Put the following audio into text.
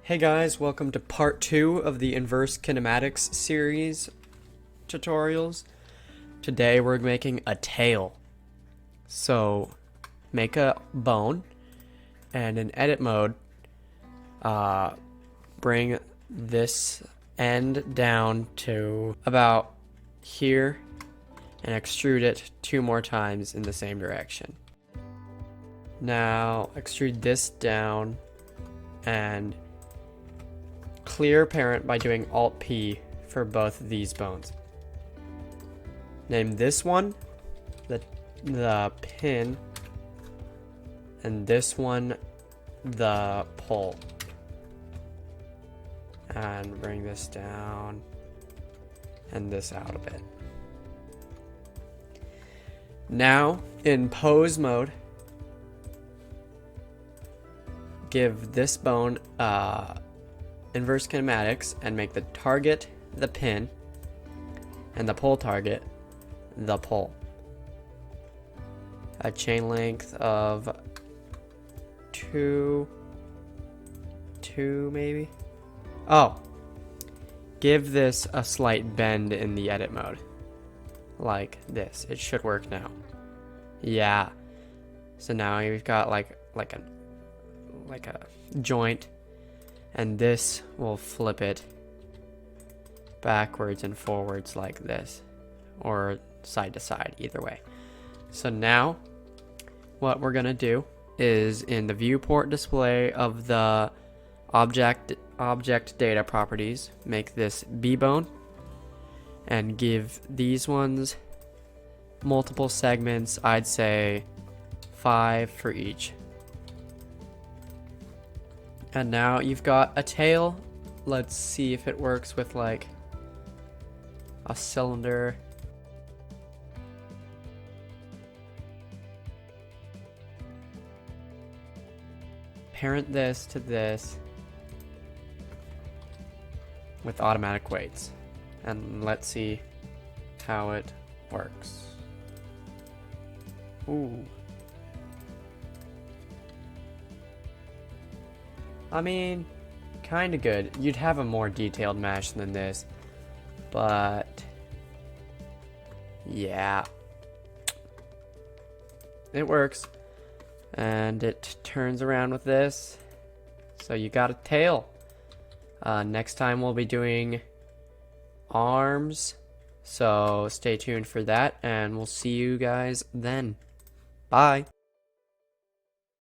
Hey guys, welcome to part 2 of the Inverse Kinematics series tutorials. Today we're making a tail. So make a bone and in edit mode, bring this end down to about here and extrude it 2 more times in the same direction. Now extrude this down and clear parent by doing Alt P for both of these bones. Name this one the pin and this one the pole. And bring this down and this out a bit. Now in pose mode, give this bone inverse kinematics and make the target the pin and the pole target the pole. A chain length of 2 maybe. Oh, give this a slight bend in the edit mode like this. It should work now. Yeah, so now you've got like a joint, and this will flip it backwards and forwards like this, or side to side, either way. So now what we're gonna do is in the viewport display of the object data properties, make this B-bone and give these ones multiple segments. I'd say 5 for each. And now you've got a tail. Let's see if it works with like a cylinder. Parent this to this with automatic weights. And let's see how it works. Ooh. I mean, kinda good. You'd have a more detailed mesh than this, but yeah, it works. And it turns around with this, so you got a tail. Next time we'll be doing arms, so stay tuned for that, and we'll see you guys then. Bye.